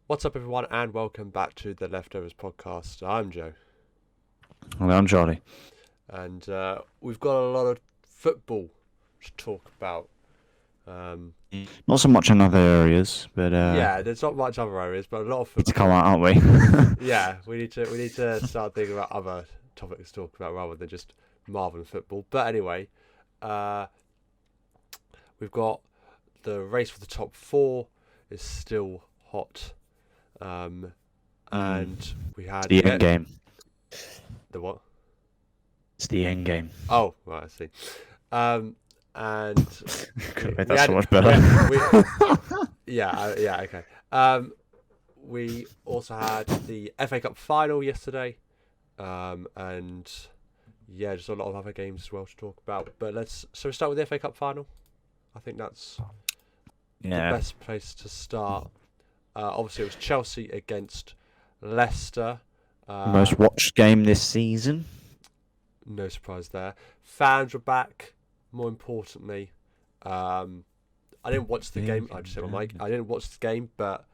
What's up, everyone, and welcome back to the Leftovers podcast. I'm Joe, Well, I'm Charlie. and we've got a lot of football to talk about. Um, Not so much in other areas, but yeah, there's not much other areas, but a lot of need to come football. out, aren't we? Yeah, we need to start thinking about other topics to talk about rather than just Marvel football. But anyway, uh, we've got the race for the top four is still hot, um, and we had The end game. the what? It's the end game. Oh, right, I see. And Could have made we that so had much better. yeah, okay. We also had the FA Cup final yesterday, and yeah, just a lot of other games as well to talk about. But we start with the FA Cup final. I think that's the Yeah. best place to start. Obviously, it was Chelsea against Leicester. Most watched game this season. No surprise there. Fans were back. More importantly, I didn't watch the game. I just said my mic. I didn't watch the game, but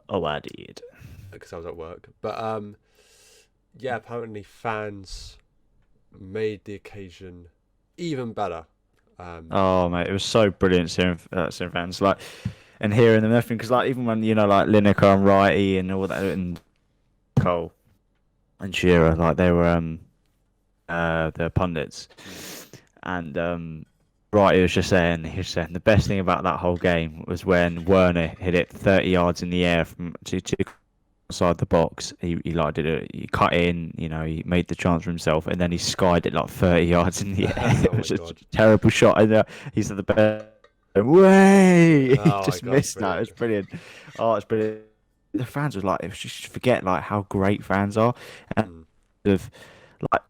Oh, I did. because I was at work. But yeah, apparently fans made the occasion even better. Oh, mate, it was so brilliant seeing fans and hearing them and everything. Because even when like Lineker and Wrighty and all that, and Cole and Shearer, they were the pundits, and Wrighty was just saying the best thing about that whole game was when Werner hit it 30 yards in the air from to outside the box. He cut in, he made the chance for himself, and then he skied it like 30 yards in the air. Oh It my was just god! a terrible shot, and he said the best. Way he Oh my just god! missed that. It was brilliant. Oh, it's brilliant. The fans was like, it was just forget how great fans are, and Mm. of like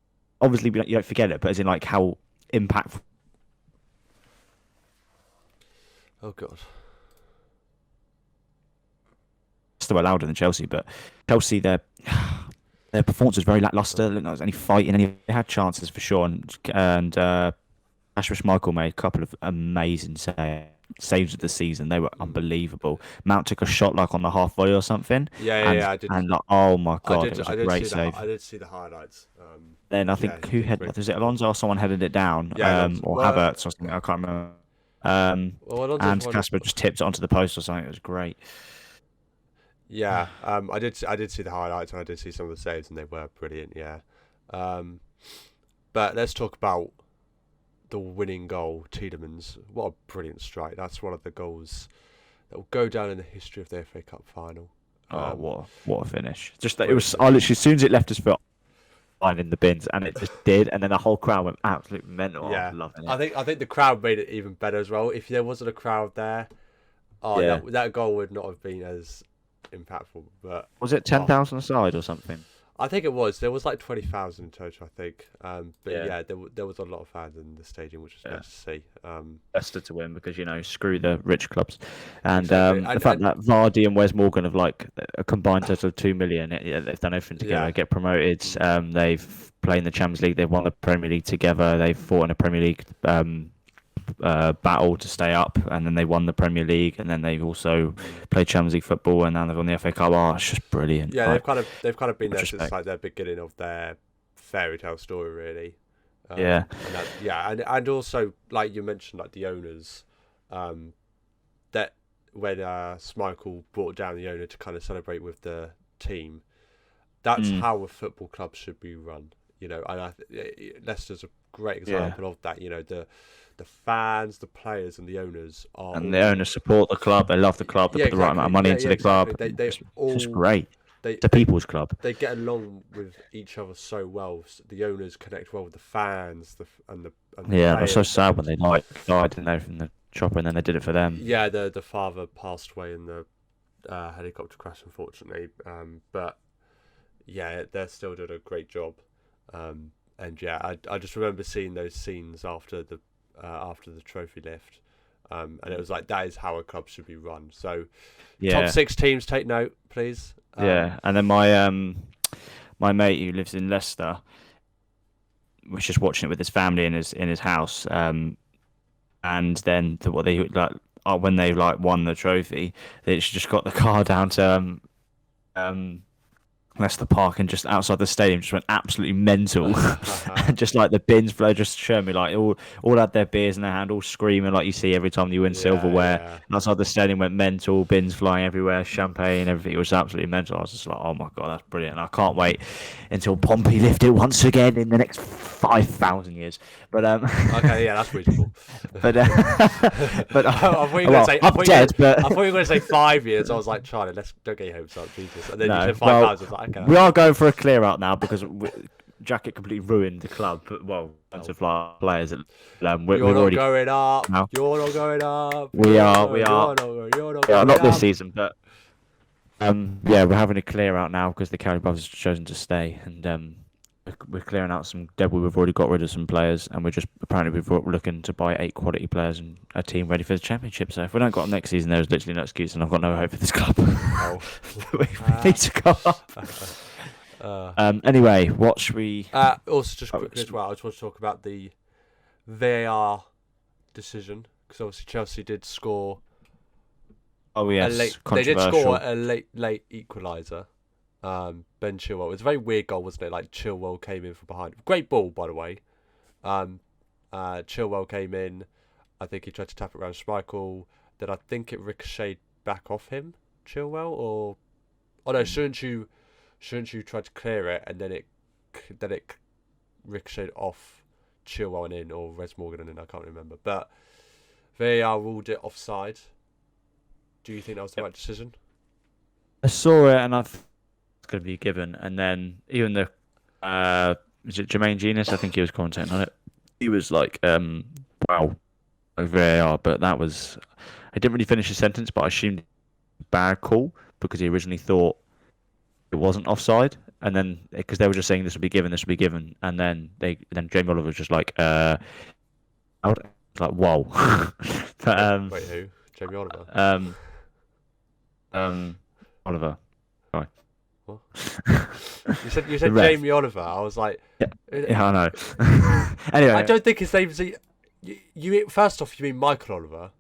obviously you don't forget it, but as in how impactful Oh god! still louder than Chelsea, but Chelsea their performance was very lackluster. There was any fighting, they had chances for sure, and Ashwin Michael made a couple of amazing saves of the season. They were Mm. unbelievable. Mount took a shot on the half volley or something, Yeah. I did. and oh my I god, did. it was I a did great see save. I did see the highlights. Then I Yeah, think he who did a had great. was it Alonso or someone headed it down, Yeah, Alonso. or Havertz or something. I can't remember. Alonso's And one. Casper just tipped it onto the post or something. It was great. Yeah, I did. I did see the highlights and I did see some of the saves, and they were brilliant. Yeah, um, but let's talk about the winning goal, Tielemans. What a brilliant strike! That's one of the goals that will go down in the history of the FA Cup final. Oh, Um, what a finish! Just that it Brilliant was. I finish. literally, as soon as it left his foot, line in the bins, and it just did, and then the whole crowd went absolutely mental. Oh, I was Yeah, loving I it. think I think the crowd made it even better as well. If there wasn't a crowd there, oh, Yeah. that goal would not have been as impactful. But Was it oh, 10,000 aside or something? I think it was. There was like 20,000 in total, I think. But Yeah. yeah, there was a lot of fans in the stadium, which was Yeah. good to see. Leicester to win because screw the rich clubs, and Exactly. the fact that Vardy and Wes Morgan have a combined total of 2 million. They've done everything together. Yeah. Get promoted. They've played in the Champions League. They've won the Premier League together. They've fought in a Premier League battle to stay up, and then they won the Premier League, and then they've also played Champions League football, and now they've won the FA Cup. Oh, it's just brilliant. Yeah, they've kind of been much there since respect. like the beginning of their fairy tale story, really. Yeah. And also like you mentioned, like the owners, that when Schmeichel brought down the owner to kind of celebrate with the team, that's Mm. how a football club should be run. Leicester's a great example of that. The fans, the players, and the owners are And all, the owners support the club. They love the club. They yeah, put the right amount of exactly. money Yeah, into yeah, the club. exactly. They It's just all great. they It's a they people's club. they get along with each other so well. The owners connect well with the fans, and the Yeah, it was so players. sad when they died, didn't they, from the chopper, and then they did it for them. Yeah, the father passed away in the helicopter crash, unfortunately. But yeah, they still did a great job. And yeah, I just remember seeing those scenes after the trophy lift. And it was like that is how a club should be run. So top Yeah, six teams, take note, please. yeah. And then my mate who lives in Leicester was just watching it with his family in his house. And then what they like when they like won the trophy, they just got the car down to Leicester Park and just outside the stadium just went absolutely mental. And just like the bins flow just showed me like all had their beers in their hand, all screaming like you see every time you win silverware. Yeah. Outside the stadium went mental, bins flying everywhere, champagne, everything. It was absolutely mental. I was just like, oh my god, that's brilliant. And I can't wait until Pompey lift it once again in the next 5,000 years. But Okay, yeah, that's reasonable. but I thought you were going to say. I'm dead, but I thought you were going to say 5 years. I was like, Charlie, don't get your hopes up, Jesus. And then No, you said well, 5,000. I was like, okay. we are going for a clear out now because Jacket completely ruined the club. But, well, in terms of like players, we're You're not already going up. now. You're not going up. We are. You're not Yeah, going not up. this season, but yeah, we're having a clear out now because the Cowley brothers have chosen to stay, and we're clearing out some dead. We've already got rid of some players, and we're looking to buy 8 quality players and a team ready for the championship. So if we don't got them next season, there's literally no excuse, and I've got no hope for this club. Oh. we need to go up. Anyway, what should we? Also, just quickly as well, I just want to talk about the VAR decision because obviously Chelsea did score. Oh yes, They did controversial. score a late equaliser. Ben Chilwell. It was a very weird goal, wasn't it? Like Chilwell came in from behind. Great ball, by the way. Chilwell came in. I think he tried to tap it around Schmeichel. Then I think it ricocheted back off him, Chilwell, or no? Shouldn't you try to clear it and then it ricocheted off Chilwell and in, or Res Morgan and in? I can't remember. But VAR ruled it offside. Do you think that was the right decision? I saw it and I thought it's going to be given. And then even the is it Jermaine Genius? I think he was commentating on it. He was like, wow, VAR. But that was, I didn't really finish his sentence, but I assumed bad call because he originally thought it wasn't offside. And then because they were just saying this would be given, and then Jamie Oliver was just like, I was like, whoa. But, Wait, who? Jamie Oliver. Oliver. Sorry. What? You said ref. Jamie Oliver. I was like, Yeah, I know. Anyway, I don't think his name's. You first off, you mean Michael Oliver?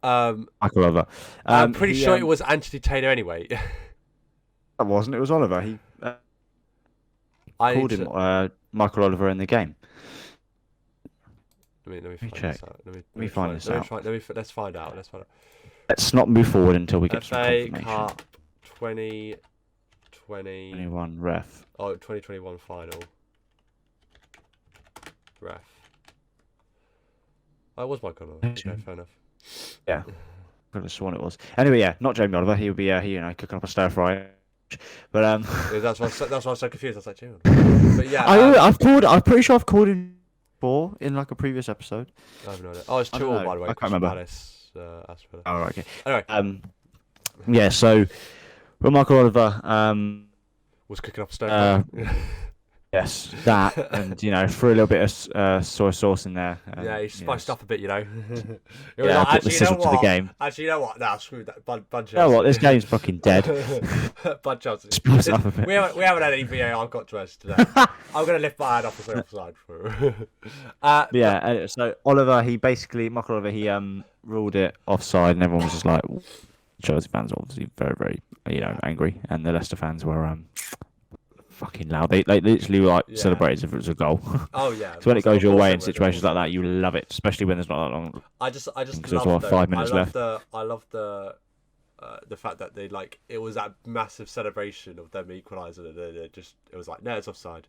Michael Oliver. I'm pretty sure it was Anthony Taylor anyway. That wasn't. It was Oliver. He I called him Michael Oliver in the game. Let me me find check. this out. Let me find this out. Let's find out. Let's not move forward until we get some FA confirmation. Cup 2020. 21 ref. 2021 final. Ref. Oh, it was Michael Oliver. Okay, fair enough. Yeah. I could have sworn it was. Anyway, yeah, not Jamie Oliver. He would be cooking up a stir fry. But Yeah, that's why I was so confused. I was like, Jamie Oliver. But yeah, I'm pretty sure I've called him before in like a previous episode. I have no idea. Oh, it's I don't Chilwell, know. by the way. I can't remember. Palace, Asperger. Oh, right, okay. Anyway, yeah. So, well, Michael Oliver, was cooking up stone. yes, that, and threw a little bit of soy sauce in there. Yeah, he spiced up a bit, It was Yeah, like, brought the sizzle to the game. Actually, you know what? Nah, screw that. Bud You know what? This game's fucking dead. Bud Johnson. Spice it up a bit. We haven't had any VAR controversy today. I'm going to lift my hand off and say offside. Yeah, so Michael Oliver, he ruled it offside, and everyone was just like, Chelsea fans were obviously very, very, angry, and the Leicester fans were fucking loud. They literally celebrated as if it was a goal. Oh yeah. So when it goes your way in situations like that, you love it, especially when there's not that long. I just Because love there's 5 minutes left. I love the fact that they it was that massive celebration of them equalising, and then it was like, no, it's offside.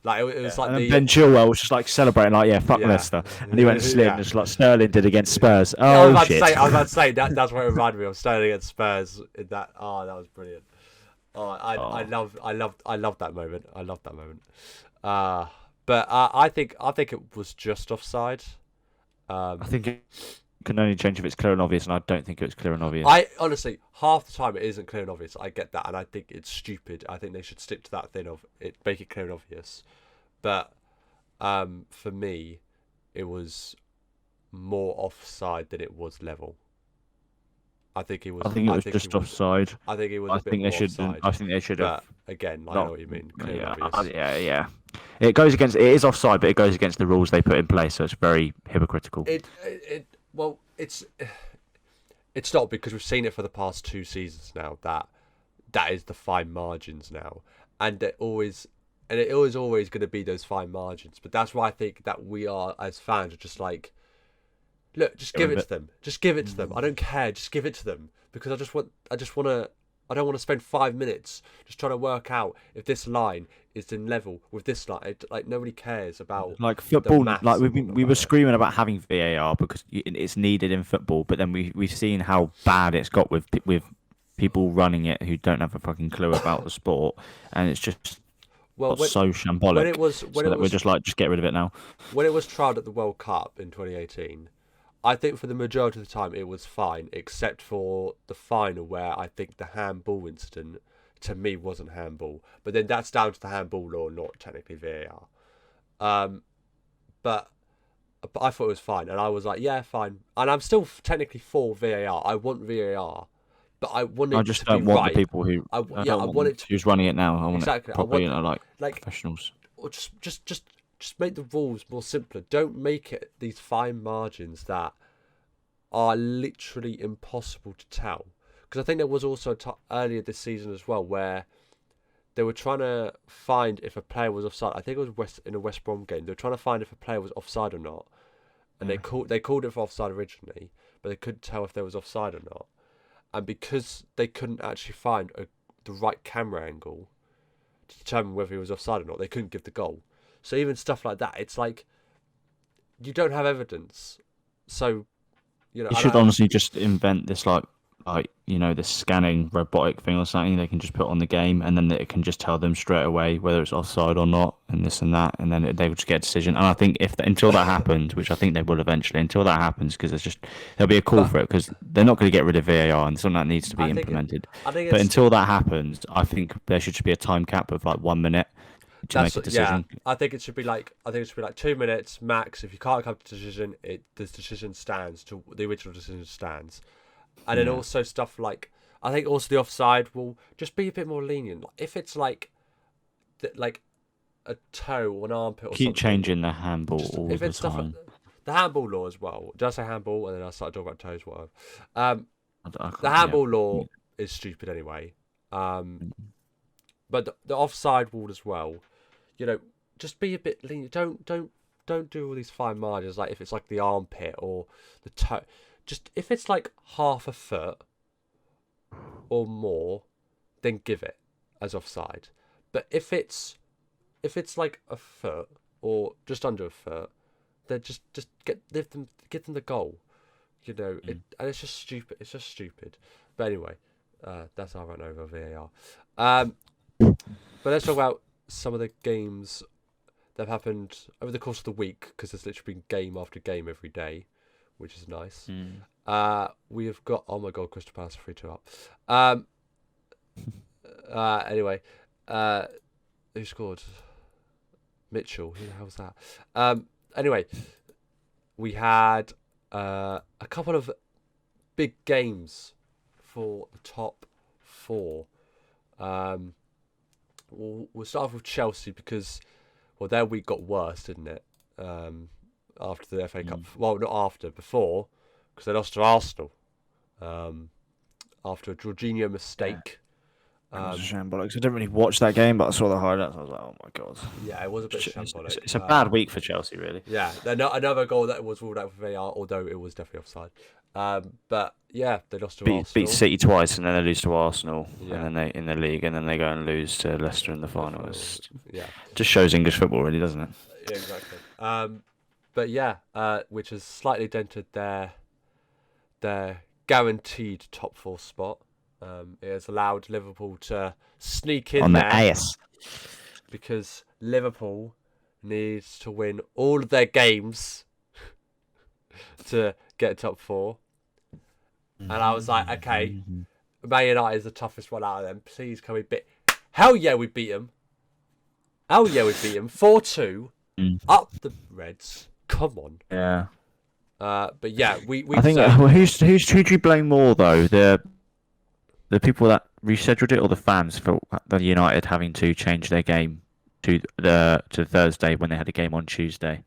Like it was like And the then Ben Chilwell was just like celebrating, like, fuck Yeah. Leicester, and he went slim, Yeah. just like Sterling did against Spurs. I was Oh about shit! to say, I was about to say that's what it reminded me of. Sterling against Spurs. In that, that was brilliant. I love that moment. I love that moment. But I think it was just offside. I think it can only change if it's clear and obvious, and I don't think it was clear and obvious. I honestly, half the time it isn't clear and obvious. I get that, and I think it's stupid. I think they should stick to that thing of it, make it clear and obvious. But for me, it was more offside than it was level. I think it was. I think it was just offside. I think it was. I a bit think they more should. offside. I think they should have. But again, I know what you mean. Clear and obvious. Yeah. It goes against. It is offside, but it goes against the rules they put in place, so it's very hypocritical. Well, it's it's not, because we've seen it for the past 2 seasons now, that is the fine margins now, and it is always going to be those fine margins. But that's why I think that we are, as fans, are just like, look, just give it to them. Just give it to them. I don't care. Just give it to them, because I don't want to spend 5 minutes just trying to work out if this line is in level with this line. Like, nobody cares about Like football. maths Like and we all were that. screaming about having VAR because it's needed in football, but then we've seen how bad it's got with people running it who don't have a fucking clue about the sport, and it's just Well, got so shambolic. when it was So when it that we're was just like, just get rid of it now. when it was trialled at the World Cup in 2018, I think for the majority of the time it was fine, except for the final, where I think the handball incident, to me, wasn't handball. But then that's down to the handball law, not technically VAR. But I thought it was fine, and I was like, yeah, fine. And I'm still technically for VAR. I want VAR, but I want I it just to don't be want right. the people who I don't want want it to who's running it now. I want exactly. it properly, like like professionals. or just make the rules more simpler. Don't make it these fine margins that are literally impossible to tell. Because I think there was also earlier this season as well where they were trying to find if a player was offside. I think it was in a West Brom game. They were trying to find if a player was offside or not, and they called it for offside originally, but they couldn't tell if there was offside or not. And because they couldn't actually find the right camera angle to determine whether he was offside or not, they couldn't give the goal. So even stuff like that, it's like you don't have evidence. So You should honestly just invent this like this scanning robotic thing or something they can just put on the game, and then it can just tell them straight away whether it's offside or not, and this and that, and then they will just get a decision. And I think until that happens, which I think they will eventually, until that happens, because there'll be a call for it, because they're not going to get rid of VAR, and something that needs to be implemented. But until that happens, I think there should just be a time cap of like 1 minute to make a decision. Yeah, I think it should be like 2 minutes max. If you can't come to a decision, the decision stands. The original decision stands. And then also stuff like, I think also the offside will just be a bit more lenient. Like if it's like a toe or an armpit or Keep something. changing the handball all the time. Stuff like, the handball law as well. Did I say handball? And then I started talking about toes, whatever. The handball law is stupid anyway. But the offside rule as well, just be a bit lenient. Don't do all these fine margins. Like if it's like the armpit or the toe. Just if it's like half a foot or more, then give it as offside. But if it's like a foot or just under a foot, then just give them the goal. And it's just stupid. It's just stupid. But anyway, that's how I run over VAR. But let's talk about some of the games that have happened over the course of the week, because there's literally been game after game every day, which is nice. We have got, oh my god, Crystal Palace 3-2 up. Anyway, who scored? Mitchell. Who the hell's that? Anyway, we had a couple of big games for the top four. We'll start off with Chelsea because, well, their week got worse, didn't it? After the FA Cup. Well, not after, before, because they lost to Arsenal after a Jorginho mistake. It was a shambolic. I didn't really watch that game, but I saw the highlights. I was like, oh my god. Yeah, it was a bit shambolic. It's a bad week for Chelsea, really. Yeah, another goal that was ruled out for VAR, although it was definitely offside. But yeah, they lost to Arsenal. Beat City twice, and then they lose to Arsenal, and then they in the league, and then they go and lose to Leicester in the final. Yeah, just shows English football, really, doesn't it? Yeah, exactly. But yeah, which has slightly dented their guaranteed top four spot. It has allowed Liverpool to sneak in on there the ass, because Liverpool needs to win all of their games to get top four. And I was like, okay, Man United is the toughest one out of them. Please, can we beat? Hell yeah, we beat them. 4-2 up the Reds. Come on. Yeah. But yeah, we I think who do you blame more though? The people that rescheduled it, or the fans for the United having to change their game to Thursday when they had a game on Tuesday?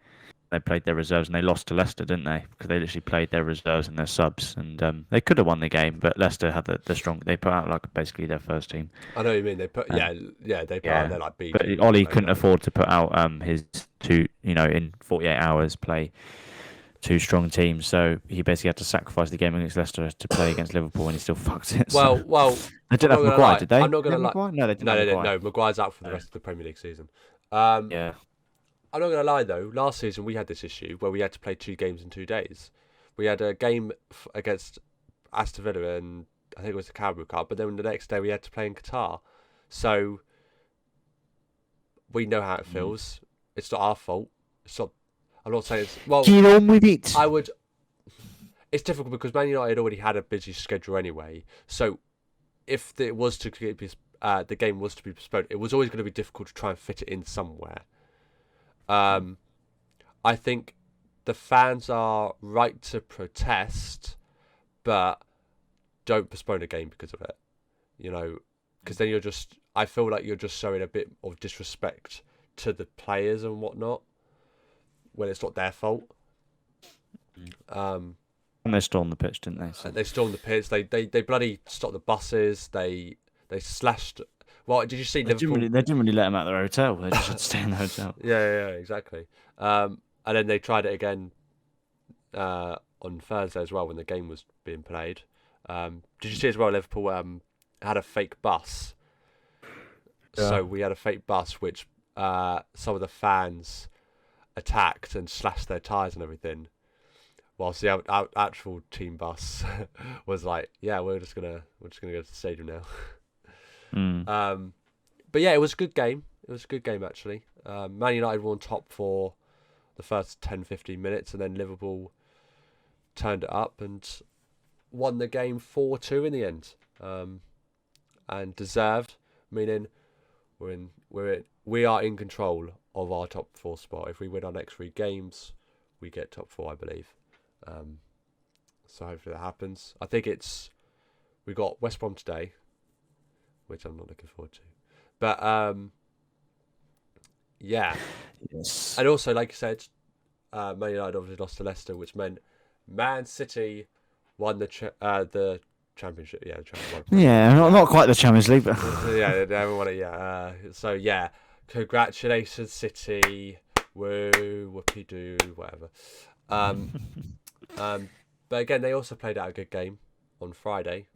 they played their reserves and they lost to Leicester, didn't they? Because they literally played their reserves and their subs, and they could have won the game, but Leicester had the strong. They put out like basically their first team. I know what you mean. They put they put out their like B. But Ollie couldn't afford to put out his two, in 48 hours play two strong teams, so he basically had to sacrifice the game against Leicester to play against Liverpool, and he still fucked it. Well, they didn't have Maguire, did they? I'm not gonna lie. Maguire? No, they didn't. No, have they didn't. Maguire. No, Maguire's out for the rest of the Premier League season. Yeah. I'm not going to lie, though. Last season, we had this issue where we had to play 2 games in 2 days. We had a game against Aston Villa, and I think it was the Carabao Cup, but then the next day we had to play in Qatar. So we know how it feels. It's not our fault. It's not. I'm not saying it's. Well, get on with it. I would. It's difficult because Man United already had a busy schedule anyway. So if it was to be, the game was to be postponed, it was always going to be difficult to try and fit it in somewhere. I think the fans are right to protest, but don't postpone a game because of it. Because then I feel like you're just showing a bit of disrespect to the players and whatnot when it's not their fault. And they stormed the pitch, didn't they? So. They stormed the pitch. They bloody stopped the buses. They slashed. Well, did you see Liverpool? They didn't really let them out of their hotel. They just had to stay in the hotel. Yeah, exactly. And then they tried it again on Thursday as well when the game was being played. Did you see as well? Liverpool had a fake bus. Yeah. So we had a fake bus which some of the fans attacked and slashed their tyres and everything, whilst the actual team bus was like, "Yeah, we're just gonna go to the stadium now." But yeah, it was a good game. It was a good game actually. Man United were on top for the first 10-15 minutes, and then Liverpool turned it up and won the game 4-2 in the end, and deserved. Meaning we are in control of our top 4 spot. If we win our next 3 games, we get top 4, I believe. So hopefully that happens. I think we got West Brom today, which I'm not looking forward to. But yeah. Yes. And also, like you said, Man United obviously lost to Leicester, which meant Man City won the championship. Yeah, the championship. Yeah, not quite the Champions League, but yeah, they haven't won it yet. So yeah, congratulations, City. Woo, whoopie doo, whatever. But again, they also played out a good game on Friday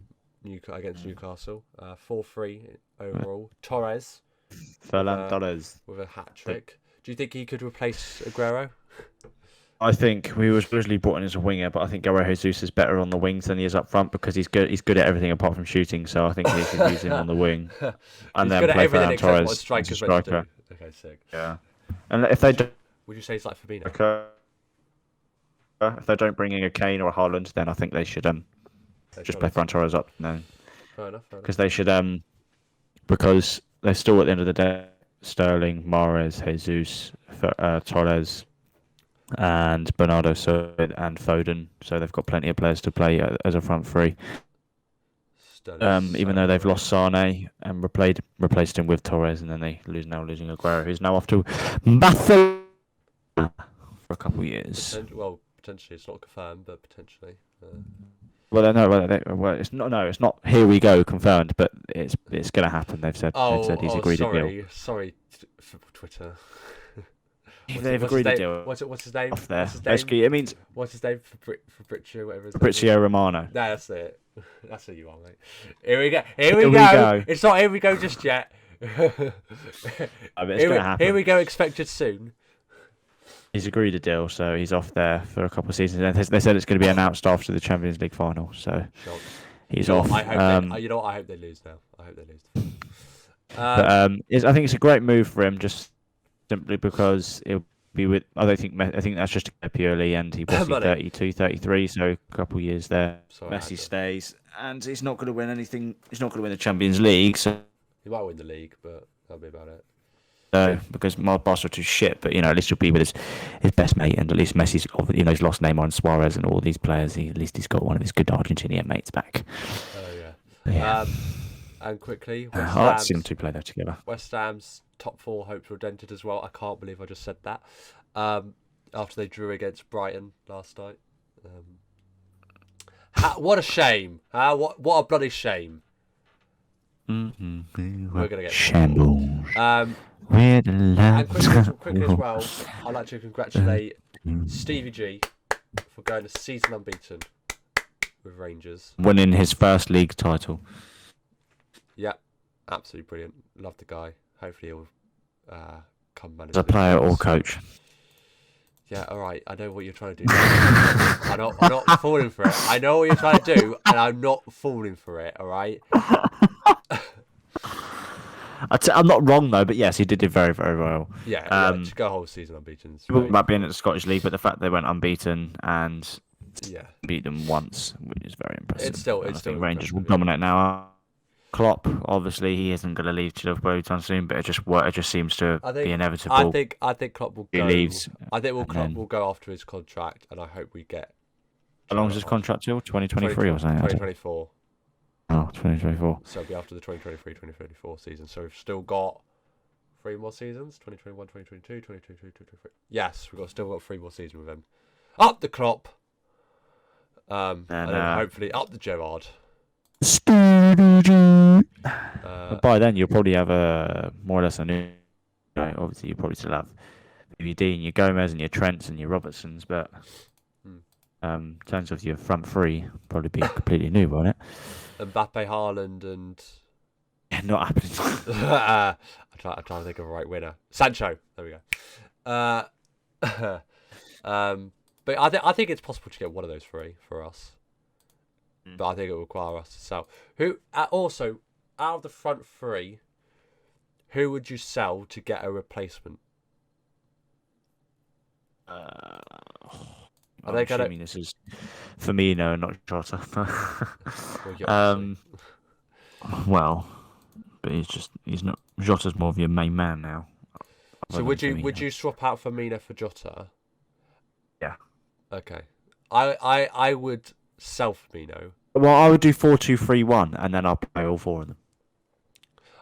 against Newcastle. 4-3 overall. Torres. Ferland Torres with a hat trick. Do you think he could replace Aguero? I think we was originally brought in as a winger, but I think Gabriel Jesus is better on the wings than he is up front because he's good. He's good at everything apart from shooting. So I think he could use him on the wing, and then play Ferland Torres as a striker. Okay, sick. Yeah, and if they don't, would you say it's like Fabinho? Okay. If they don't bring in a Kane or a Haaland, then I think they should just play Ferran Torres up. No, fair enough. Because they should because they're still at the end of the day Sterling, Mahrez, Jesus, Torres, and Bernardo Silva and Foden. So they've got plenty of players to play as a front three. Even though they've lost Sane and replaced him with Torres, and then they losing Aguero, who's now off to Barcelona for a couple of years. Potentially it's not confirmed, but potentially. It's not. No, it's not. Here we go, confirmed. But it's going to happen. They've said he's agreed a deal. Sorry, for Twitter. They've agreed a deal. What's his name? Off there. Basically, it means. What's his name? Fabrizio, whatever. Fabrizio Romano. No, that's it. That's who you are, mate. Here we go. Here we go. It's not here we go just yet. It's going to happen. Here we go. Expected soon. He's agreed a deal, so he's off there for a couple of seasons. And they said it's going to be announced after the Champions League final, so he's off. I hope I hope they lose now. I hope they lose. I think it's a great move for him, just simply because it'll be with. I think that's just purely, and he was 32, 33, so a couple of years there. Messi stays, and he's not going to win anything. He's not going to win the Champions League, so he might win the league, but that'll be about it. No, because Barca are too shit. But at least he'll be with his best mate, and at least Messi's he's lost Neymar and Suarez and all these players. At least he's got one of his good Argentinian mates back. Oh yeah. And quickly, I'd see them two play there together. West Ham's top 4 hopes were dented as well. I can't believe I just said that. after they drew against Brighton last night. What a shame! What a bloody shame! Mm-hmm. We're gonna get shambles. And quickly as well, I'd like to congratulate Stevie G for going to season unbeaten with Rangers, winning his first league title. Yeah, absolutely brilliant. Love the guy. Hopefully he'll come manage. As a player or coach. Yeah, all right. I know what you're trying to do. I'm not falling for it. I know what you're trying to do, and I'm not falling for it. All right. I'm not wrong though, but yes, he did very, very well. Yeah, to go a whole season unbeaten. About being at the Scottish League, but the fact they went unbeaten and beat them once, which is very impressive. It's still Rangers will dominate now. Klopp, obviously, he isn't going to leave Liverpool anytime soon, but it just seems to be inevitable. I think Klopp will go. He leaves. I think Klopp will go after his contract, and I hope we get. How long is his contract till? 2023 or something? 2024. Oh, 2024. So it'll be after the 2023-2024 season. So we've still got 3 more seasons: 2021, 2022, 2022, 2023. Yes, we've still got 3 more seasons with him. Up the Klopp. And then hopefully up the Gerrard. But by then you'll probably have more or less a new. Obviously, you probably still have your Dean, your Gomez, and your Trents and your Robertsons, but in terms of your front three, probably be completely new, won't it? Mbappe, Haaland, and not happening. I'm trying to think of a right winner. Sancho. There we go. But I think it's possible to get one of those 3 for us. But I think it will require us to sell. Also, out of the front 3, who would you sell to get a replacement? I'm assuming this is Firmino and not Jota. Well, but he's not. Jota's more of your main man now. So would you swap out Firmino for Jota? Yeah. Okay. I would sell Firmino. Well, I would do 4-2-3-1, and then I'll play all 4 of them.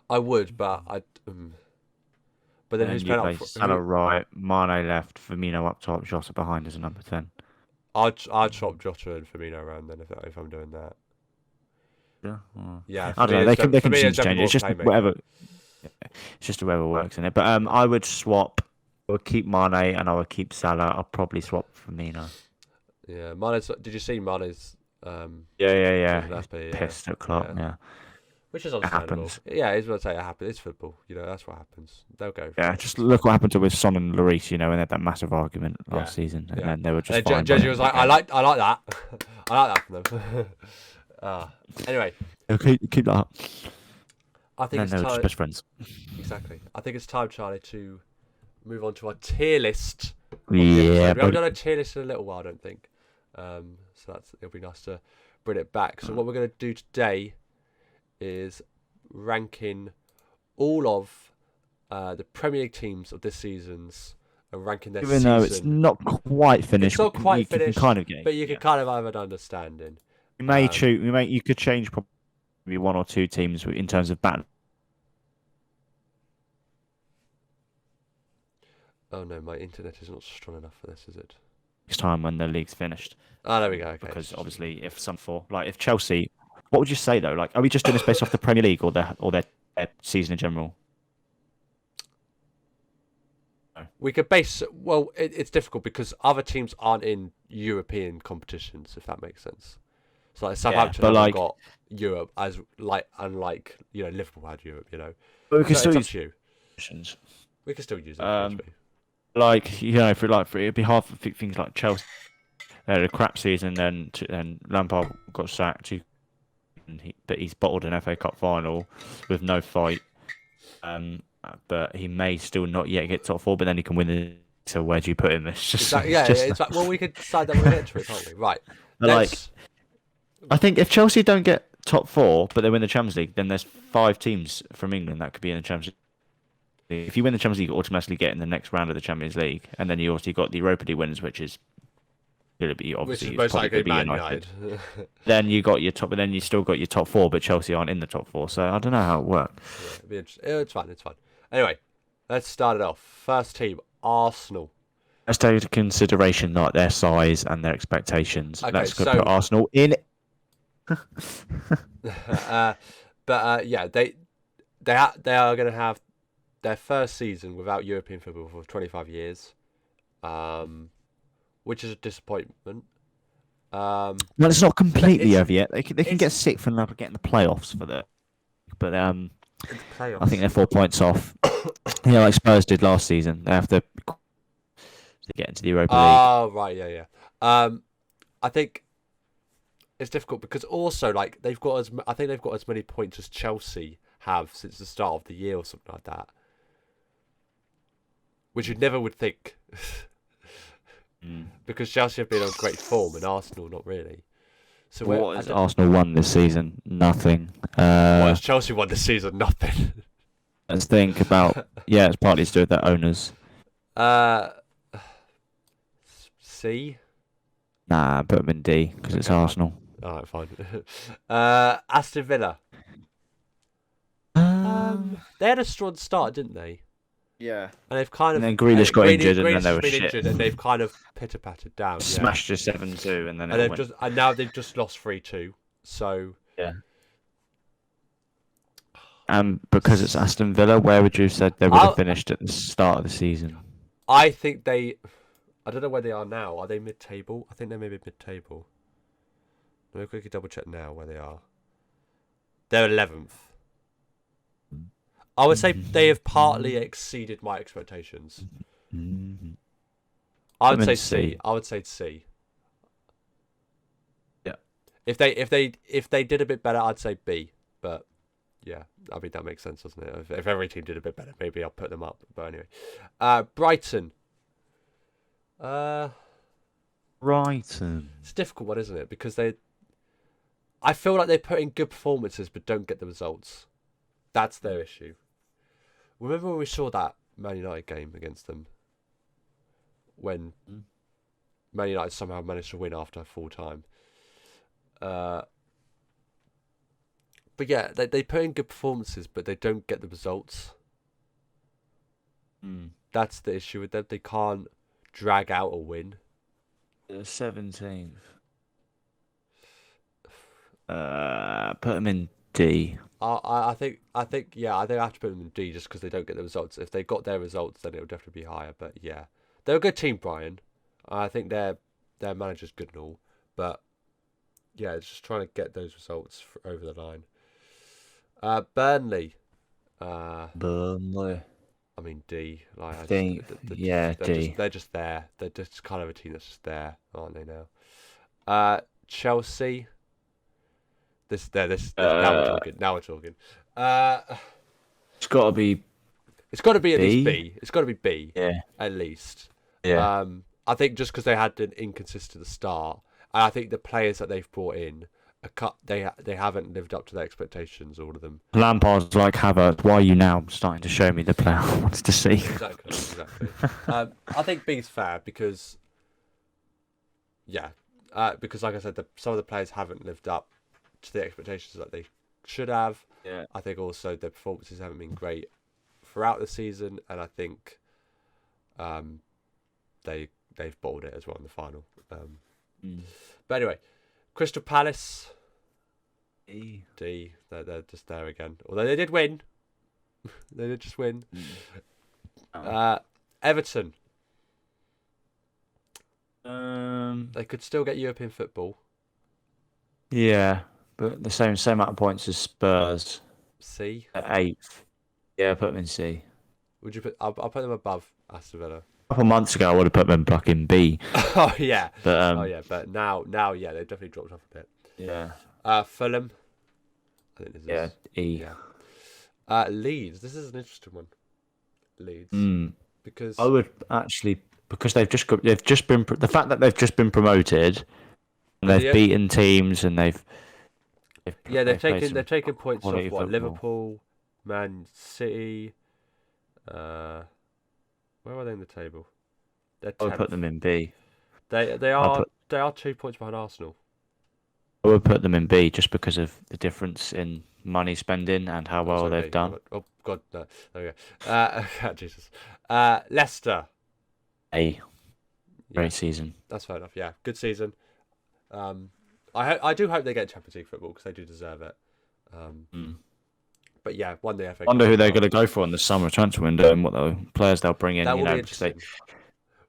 I would, but But then who's playing up? Salah right, Mane left, Firmino up top, Jota behind as a number 10. I'd swap Jota and Firmino around then if I'm doing that. Yeah. Yeah. I don't know. They can change. It's just whatever. It's just whoever works in it. But I would swap. I would keep Mane and I would keep Salah. I'll probably swap Firmino. Yeah, Mane's. Did you see Mane's? Yeah. Pissed at Klopp. Yeah. Which is understandable. Yeah, he's going to say it happens. It's football. That's what happens. They'll go. Yeah, just look what happened with Son and Lloris. When they had that massive argument last season, and then they were just. Jeju was like, "I like that. I like that from them." Anyway. Keep that up. I think it's time. Just best friends. Exactly. I think it's time, Charlie, to move on to our tier list. Yeah. We haven't done a tier list in a little while, I don't think. So it'll be nice to bring it back. So what we're going to do today is ranking all of the Premier League teams of this season's and ranking their season. Even though it's not quite finished, it's not quite finished, can kind of get, but you can kind of have an understanding. You could change probably 1 or 2 teams in terms of battle. Oh no, my internet is not strong enough for this, is it? Next time when the league's finished. Oh, there we go. Okay. Because obviously, if Chelsea, what would you say though? Like, are we just doing this based off the Premier League or their season in general? We could base. Well, it's difficult because other teams aren't in European competitions, if that makes sense. So like Southampton haven't got Europe unlike Liverpool had Europe. But we can still use you. We can still use it. It'd be hard for things like Chelsea. They had a crap season, then Lampard got sacked. But he's bottled an FA Cup final with no fight. But he may still not yet get top 4, but then he can win it. So where do you put him? It's just well, we could decide that we're going to it, can't we? Right. I think if Chelsea don't get top 4, but they win the Champions League, then there's 5 teams from England that could be in the Champions League. If you win the Champions League, you automatically get in the next round of the Champions League, and then you also got the Europa League winners, which is going to be obviously most likely Man United. Then you got your top, but then you still got your top 4, but Chelsea aren't in the top 4, so I don't know how it works. Yeah, it'd be interesting. It's fine. Anyway, let's start it off. First team, Arsenal. let's take into consideration like their size and their expectations. Okay, Let's go so put Arsenal in. yeah, they are going to have their first season without European football for 25 years, which is a disappointment. Well, it's not completely it's over yet. They can get it's sixth and get in the playoffs for that. But it's I think playoffs. they're 4 points off. Yeah, like Spurs did last season. They have to get into the Europa League. Oh right, yeah. I think it's difficult because also like I think they've got as many points as Chelsea have since the start of the year or something like that, which you never would think. Because Chelsea have been on great form and Arsenal not really. So what has Arsenal won this season? Nothing. What has Chelsea won this season? Nothing. Let's think about. Yeah, it's partly to do with their owners. C. Nah, put them in D because it's Arsenal. All right, fine. Aston Villa. They had a strong start, didn't they? Yeah. And they've kind of. And then Grealish got injured, and then they were been shit. injured, and they've kind of pitter pattered down. Smashed us 7-2, and then and now they've just lost 3-2. So. Yeah. Because it's Aston Villa, where would you have said they would have finished at the start of the season? I think they. I don't know where they are now. Are they mid-table? I think they're maybe mid-table. Let me quickly double check now where they are. They're 11th. I would say they have partly exceeded my expectations. I would say C. I would say C. Yeah. If they did a bit better, I'd say B. But yeah, I mean that makes sense, doesn't it? If every team did a bit better, maybe I'll put them up. But anyway, Brighton. Brighton. It's a difficult one, isn't it? Because I feel like they put in good performances but don't get the results. That's their issue. Remember when we saw that Man United game against them? When Man United somehow managed to win after full time. But yeah, they put in good performances but they don't get the results. That's the issue with them. They can't drag out a win. 17th. Put them in D. I think I have to put them in D just because they don't get the results. If they got their results, then it would definitely be higher. But yeah, they're a good team, Brian. I think their manager's good and all, but yeah, it's just trying to get those results over the line. Burnley. Burnley. I mean D. Like D. They're just there. They're just kind of a team that's just there, aren't they now? Chelsea. Now we're talking. It's got to be. It's got to be at B? least B. It's got to be B. Yeah. At least. Yeah. I think just because they had an inconsistent start, and I think the players that they've brought in, they haven't lived up to their expectations. All of them. Lampard's like Havertz. Why are you now starting to show me the player I wanted to see? Exactly. I think B's fair because, yeah, because like I said, some of the players haven't lived up to the expectations that they should have. Yeah. I think also their performances haven't been great throughout the season, and I think they've bottled it as well in the final. But anyway, Crystal Palace. D. They're just there again. Although they did win. They did just win. Everton. They could still get European football. Yeah, but the same amount of points as Spurs. C. At 8th. Yeah, put them in C. Would you put? I'll put them above Aston Villa. A couple of months ago, I would have put them back in B. Oh yeah. But but now, yeah, they've definitely dropped off a bit. Yeah. Fulham. I think this is. E. Yeah. Leeds. This is an interesting one. Leeds. Because I would actually because they've just been the fact that they've just been promoted and they've beaten teams and they've taken points off football. Liverpool, Man City. Where are they in the table? They're 10th. I would put them in B. They are 2 points behind Arsenal. I would put them in B just because of the difference in money spending and how well they've done. Oh God, no. There we go. Jesus. Leicester. A. Great season. That's fair enough. Yeah, good season. I do hope they get Champions League football because they do deserve it. But yeah, won the FA Cup. Wonder who they're going to go for in the summer transfer window and what the players they'll bring in. That will be because they, interesting.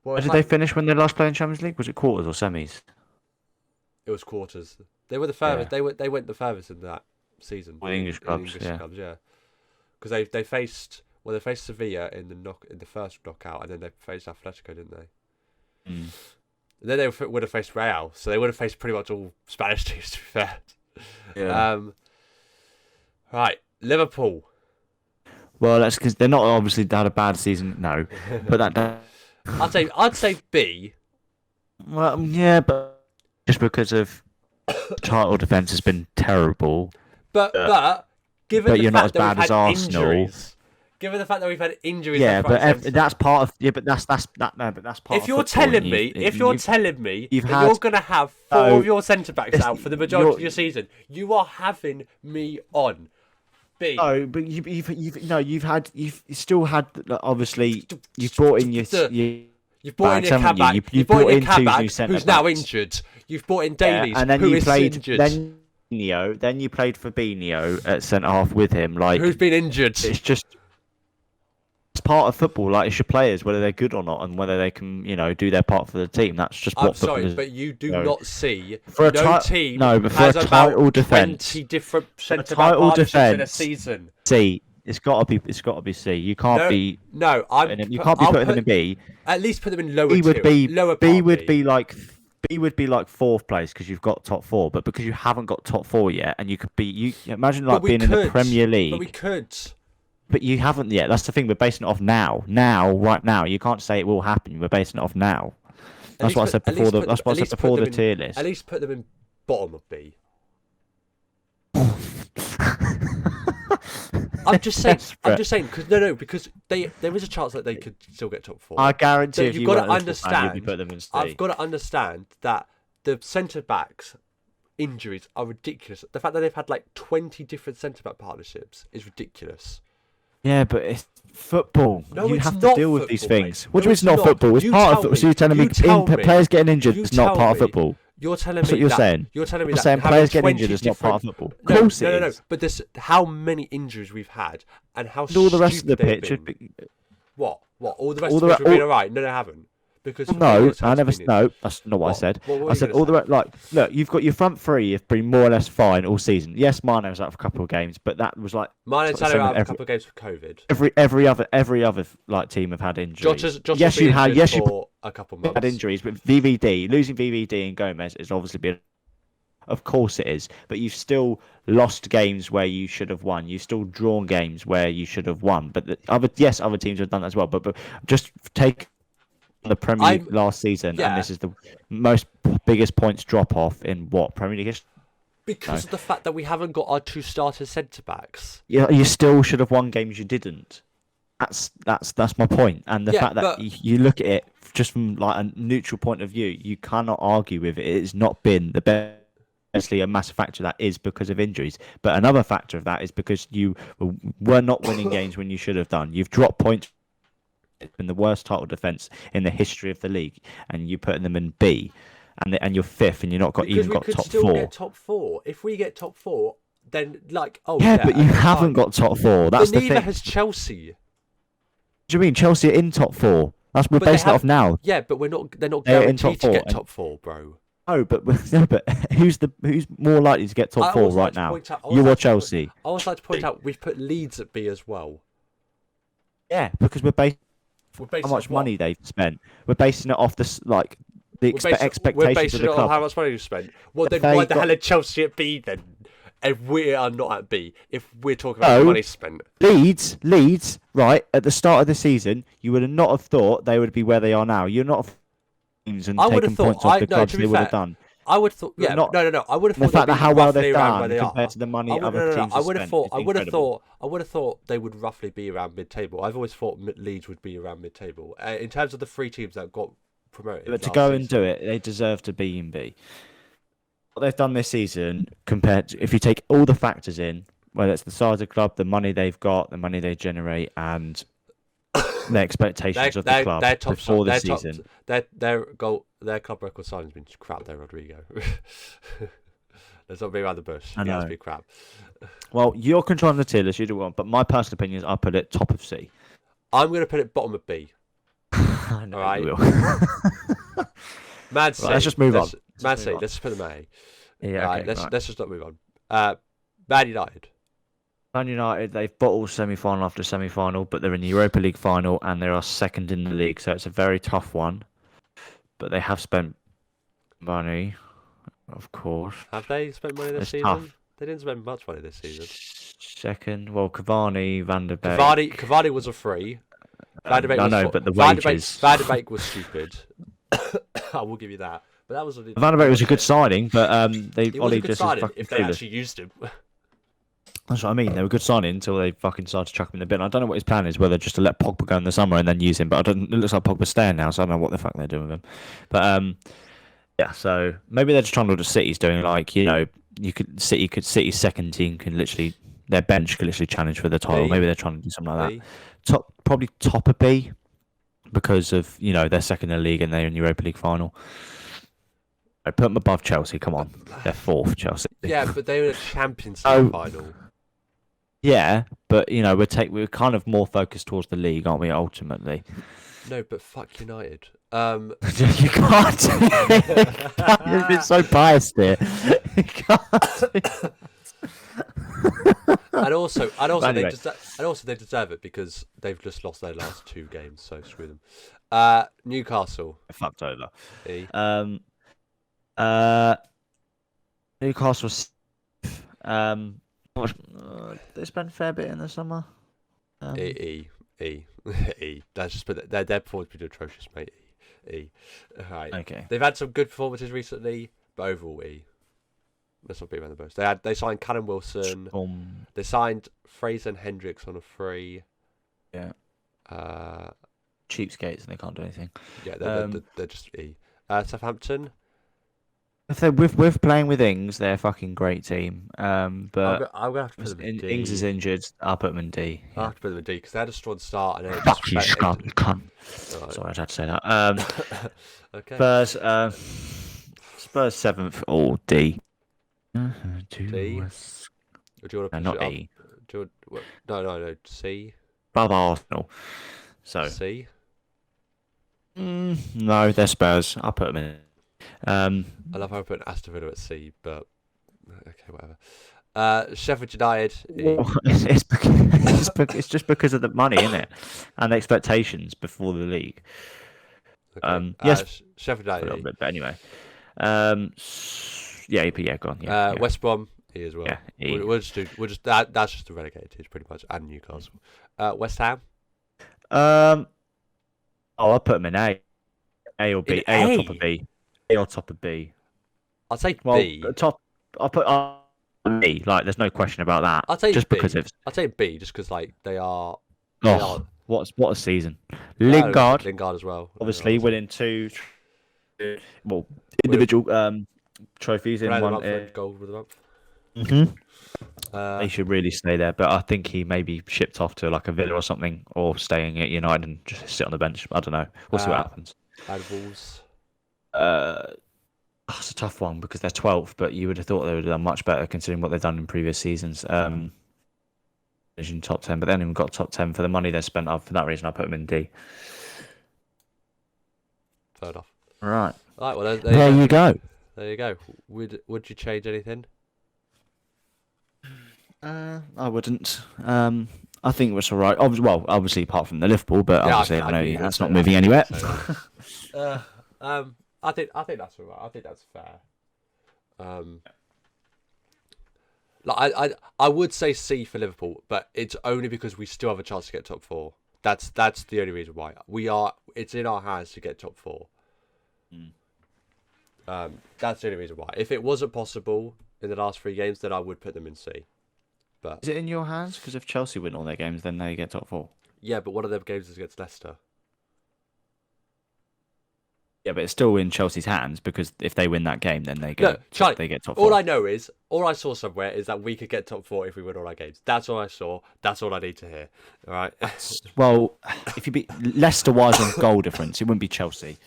Well, where did they finish when they last played in Champions League? Was it quarters or semis? It was quarters. They were the furthest. Yeah. They went the furthest in that season. With English clubs, yeah. Because they faced Sevilla in the first knockout, and then they faced Atletico, didn't they? Mm. And then they would have faced Real, so they would have faced pretty much all Spanish teams. To be fair. Yeah. Right, Liverpool. Well, that's because they're not obviously had a bad season. No, but that. I'd say B. Well, yeah, but just because of title defense has been terrible. But given But the you're fact not as that bad we've as had Arsenal. injuries, given the fact that we've had injuries, Yeah, left, right, but and centre, that's part of. Yeah, but that's that. No, but that's part. if you're of football, telling and me, you've- if you're you've- telling me you've that had- you're going to have four No, of your centre backs it's- out for the majority of you're- your season, you are having me on. B. No, but you've still had like, obviously you've brought in your You've brought in a backs, haven't you? Kabak. You've You've brought brought in in two new Kabak, centre who's now backs. injured. You've brought in yeah, Davies, and then who you is played injured. then you played Fabinho at centre half with him. Like Who's been injured? it's just it's part of football. Like it's your players, whether they're good or not, and whether they can do their part for the team. That's just I'm what football sorry, is. but you do No. not see For a no ti- team no, but for has a about title defence- 20 different centre back title partnerships in a defence- season. C. It's got to be C. You can't be. No, You can't be putting them in B. At least put them in lower B would tier. be lower B part would be like fourth place because you've got top four, but because you haven't got top four yet, and you could be imagine But like we being in the could, Premier League, But we could. but you haven't yet. That's the thing. We're basing it off now. Right now. You can't say it will happen. We're basing it off now. That's what I said before the tier list. At least put them in bottom of B. I'm just saying because there is a chance that they could still get top four. I guarantee if you've you got to weren't a Liverpool fan, understand. you'd be putting them in C. I've got to understand that the centre backs injuries are ridiculous. The fact that they've had like 20 different centre back partnerships is ridiculous. Yeah, but it's football. No, you it's have to not deal with these football, things. mate. What do No, you mean it's it's not not. football? It's You part tell of football. me. So you're telling You tell me me. players getting injured You is not tell part of me. football. You're telling That's me what you're that, saying. You're telling me You're that saying having players getting 20 injured is not part of different- football. Of course it no. is. But this, how many injuries we've had, and how And all the rest of the stupid they've pitch. Should been. be... What? All the rest all of the the re- pitch have been all- alright. No, they haven't. Because No, Fabinho's I never. been in. No, that's not what I What? said. What were I you said gonna all the say? look. You've got your front three have been more or less fine all season. Yes, Mane was out for a couple of games, but that was like Mine and it's like Salah out every- a couple of games for COVID. every other like team have had injuries. Josh yes, has been you had. injured Yes, you for a couple of months. had injuries, but losing VVD and Gomez is obviously been. Of course it is, but you've still lost games where you should have won. You've still drawn games where you should have won. But other teams have done that as well. But just take the Premier League last season, yeah. and this is the biggest points drop off in what Premier League history. Because of the fact that we haven't got our two starter centre backs. Yeah, you still should have won games you didn't. That's my point. And the fact that but- you look at it just from like a neutral point of view, you cannot argue with it. It's not been the best. Obviously, a massive factor of that is because of injuries, but another factor of that is because you were not winning games when you should have done. You've dropped points in the worst title defense in the history of the league, and you're putting them in B, and you're fifth, and you're not got Because even we got could top still four. get top four. If we get top four, then like Yeah, but you haven't got top four. That's but the neither thing. has Chelsea. Do you mean Chelsea are in top four? We're But they basing it have- off now. Yeah, but they're not They're in guaranteed top to four, get and- top four, bro. No, but who's more likely to get top I four always right like to now? point out- I always You or like to point- Chelsea? I always like to point out we've put Leeds at B as well. Yeah, because we're based We're basing how much it off what? money they've spent. We're basing it off the We're basing- We're expectations basing of the it on club. how much money you spent. Well, If then why they the got- hell are Chelsea at B then? If we are not at B, if we're talking about No. money spent. Leeds, right at the start of the season, you would have not have thought they would be where they are now. You're not have teams and I would taken have thought- points off the no, clubs to be they would have fair, done. I would have thought, But yeah, not- no. I would have The thought fact they'd that be how well roughly they've around where done they compared are. to the money I would, other no, teams I have would have spent thought. is I would have incredible. thought. I would have thought they would roughly be around mid-table. I've always thought Leeds would be around mid-table in terms of the three teams that got promoted. But to last go and season. do it, they deserve to be in B. What they've done this season, compared to, if you take all the factors in, whether it's the size of the club, the money they've got, the money they generate, and the expectations of the club before the season. Their club record signing's been crap there, Rodrigo. Let's not be around the bush. I It has know. to be crap. Well, you're controlling the tier list, you do want, but my personal opinion is I put it top of C. I'm going to put it bottom of B. I know Alright. you will. Man C. let's just move on. Man Let's C. move on. Let's just put them A. Yeah, Right, okay, let's just not move on. Man United. Man United, they've bottled semi-final after semi-final, but they're in the Europa League final and they are second in the league, so it's a very tough one. But they have spent money, of course. Have they spent money this It's season? tough. They didn't spend much money this season. Second, well, Cavani, Van der Beek. Cavani was a free. Van der Beek I was know, but the wages. Van der Beek was stupid. I will give you that. But that was Van der Beek was a good signing, but It was Ollie a good just is signing fucking if they clueless. actually used him. That's what I mean. They were a good signing until they fucking started to chuck him in the bin. I don't know what his plan is, whether just to let Pogba go in the summer and then use him. But it looks like Pogba's staying now, so I don't know what the fuck they're doing with him. But yeah, so maybe they're just trying to do what City's doing. Like, you know, City's second team can literally, their bench could literally challenge for the title. B. Maybe they're trying to do something like B. that. Probably top of B, because of, you know, they're second in the league and they're in the Europa League final. I put them above Chelsea. Come on, they're fourth, Chelsea. Yeah, but they were in a Champions Oh. League final. Yeah, but you know we're kind of more focused towards the league, aren't we? Ultimately, No, but fuck United. you can't. You've been so biased here. You can't. And also, Anyway. they deserve it because they've just lost their last 2 games. So screw them. Newcastle. Fucked over. E. Newcastle. They spent a fair bit in the summer. E. E. That's just but their performance has been atrocious, mate. E. Right. Okay. They've had some good performances recently, but overall E. Let's not beat around the bush. They signed Callum Wilson. They signed Fraser and Hendricks on a free. Yeah. Cheapskates and they can't do anything. Yeah, they're just E. Southampton. If they're with playing with Ings, they're a fucking great team. But I'm gonna have to put them in D. Ings is injured. I'll put them in D. I have to put them in D because they had a strong start and then it Fuck just you, fell- Scott. You cunt. Alright. Sorry, I had to say that. Okay. Spurs 7th or D. D? Or do you want to No, push not it up? E. No. C. Above Arsenal. So C. no, they're Spurs. I'll put them in. I love how I put Aston Villa at C, but okay, whatever. Sheffield United. E. Well, it's just because of the money, isn't it? And the expectations before the league. Okay. Yes, Sheffield A United. little E. bit, but anyway. Yeah, go on. Yeah, yeah. West Brom E as well. Yeah, E. We'll just that's just the relegated teams pretty much, and Newcastle. West Ham. I'll put them in A. A or B. In A or A? top of B. A or top of B. I'll take Well, B. top. I'll put B. Like, there's no question about that. I'll take just B. because it's. I'll take B just because like they are. Oh, what a season! Lingard, Lingard as well. obviously winning 2. Well, individual trophies in Player of the one. month and goal of the month. He should really stay there, but I think he may be shipped off to like a Villa or something, or staying at United and just sit on the bench. I don't know. We'll see what happens. And Wolves. It's a tough one because they're 12th, but you would have thought they would have done much better considering what they've done in previous seasons. In top 10, but they haven't even got top 10 for the money they spent. For that reason, I put them in D. Fair enough. Right. All right. Well, There you go. There you go. Would you change anything? I wouldn't. I think it was all right. Obviously, apart from the Liverpool, but Yeah, obviously, I I know knew you were that's gonna not say moving that. anywhere. I think that's all right. I think that's fair. Like I would say C for Liverpool, but it's only because we still have a chance to get top 4. That's the only reason why it's in our hands to get top 4. That's the only reason why. If it wasn't possible in the last 3 games, then I would put them in C. But Is it in your hands? Because if Chelsea win all their games, then they get top 4. yeah, but one of them games is against Leicester. Yeah, but it's still in Chelsea's hands because if they win that game, then No, they get top all four. I know is, all I saw somewhere is that we could get top four if we win all our games. That's all I saw. That's all I need to hear. All right. Well, if you beat Leicester wise on goal difference, it wouldn't be Chelsea.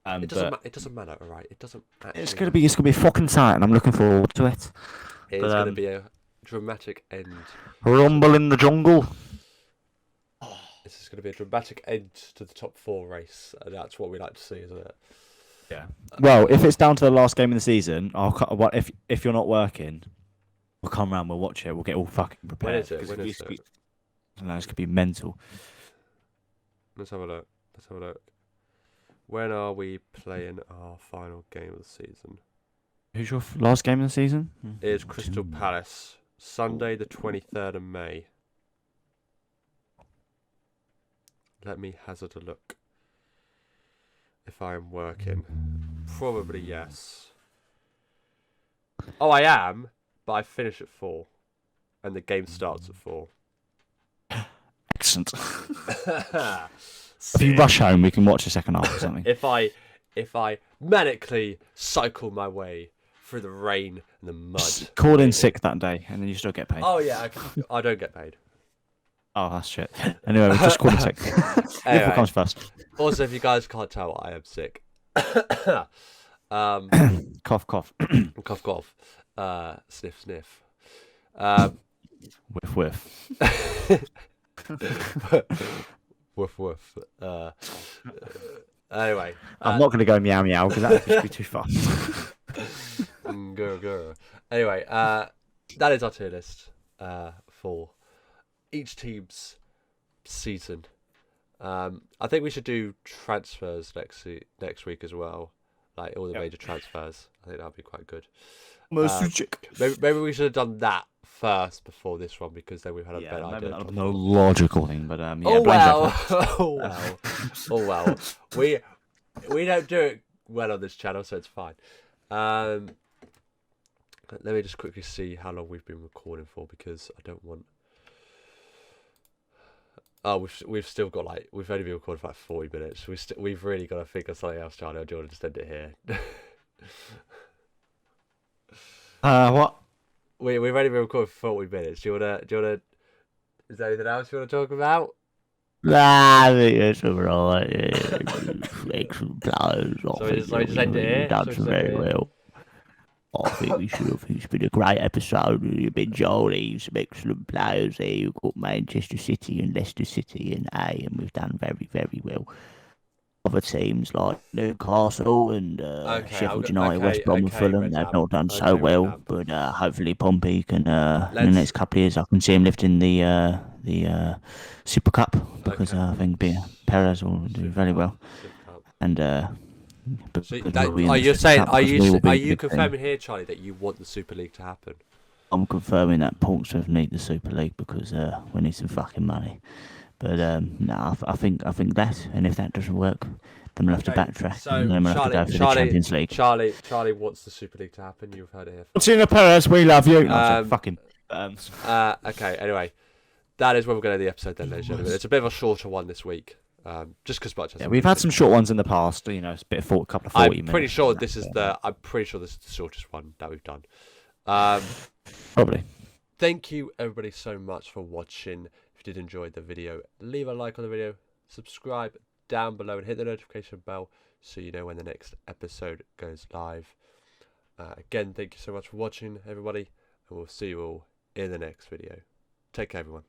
It doesn't. But It doesn't matter. All right. It doesn't. it's Actually gonna be fucking tight, and I'm looking forward to it. It's but, going to be a dramatic end. Rumble in the jungle. This is going to be a dramatic end to the top four race, and that's what we like to see, isn't it? Yeah. Well, if it's down to the last game of the season, if you're not working, we'll come round, we'll watch it, we'll get all fucking prepared. When is it? When is it? I don't know, this could be mental. Let's have a look. Let's have a look. When are we playing our final game of the season? Who's your last game of the season? It's Crystal Palace, Sunday the 23rd of May. Let me hazard a look. If I am working. Probably yes. Oh, I am, but I finish at 4. And the game starts at 4. Excellent. If you rush home, we can watch the second half or something. If I manically cycle my way through the rain and the mud. Call in sick that day, and then you still get paid. Oh yeah, I don't get paid. Oh, that's shit. Anyway, we just call in sick. Anyway. What comes first? Also, if you guys can't tell, I am sick. Cough, cough. Cough, cough. Sniff, sniff. Whiff, whiff. Woof, woof. Anyway. I'm not going to go meow meow because that would be too far. Go. Anyway, that is our tier list for each team's season. I think we should do transfers next week as well, like all the major transfers. I think that would be quite good. Maybe we should have done that first before this one because then we've had a better idea. No logical thing, but yeah. Oh well. Oh well. We don't do it well on this channel, so it's fine. Let me just quickly see how long we've been recording for because I don't want. Oh, we've still got we've only been recording for 40 minutes. We've really got to think of something else, Charlie. Or do you want to just end it here? What? We've only been recording for 40 minutes. Do you wanna? Is there anything else you want to talk about? Nah, I think it's alright. Excellent players. So we just end it here. Done very well. I think we should have. It's been a great episode. You've been Jolie, some excellent players there. You've got Manchester City and Leicester City and and we've done very, very well. Other teams like Newcastle and Sheffield United, West Brom and Fulham, they've not done so well. But hopefully Pompey can, in the next couple of years, I can see him lifting the Super Cup because I think Perez will do very well. And are you saying? Are you confirming here, Charlie, that you want the Super League to happen? I'm confirming that Portsmouth need the Super League because we need some fucking money. But no, I think that, and if that doesn't work, then we'll have to backtrack and then we'll have to go for the Champions League. Charlie wants the Super League to happen. You've heard it here. Tina Perez, we love you. Fucking. Okay. Anyway, that is where we're going to end the episode then, ladies and gentlemen. It's a bit of a shorter one this week. Just because much. Yeah, we've had some short ones in the past. You know, it's a bit of a couple of 40 minutes. I'm pretty sure this is the shortest one that we've done. Probably. Thank you everybody so much for watching. If you did enjoy the video, leave a like on the video, subscribe down below, and hit the notification bell so you know when the next episode goes live. Again, thank you so much for watching, everybody, and we'll see you all in the next video. Take care, everyone.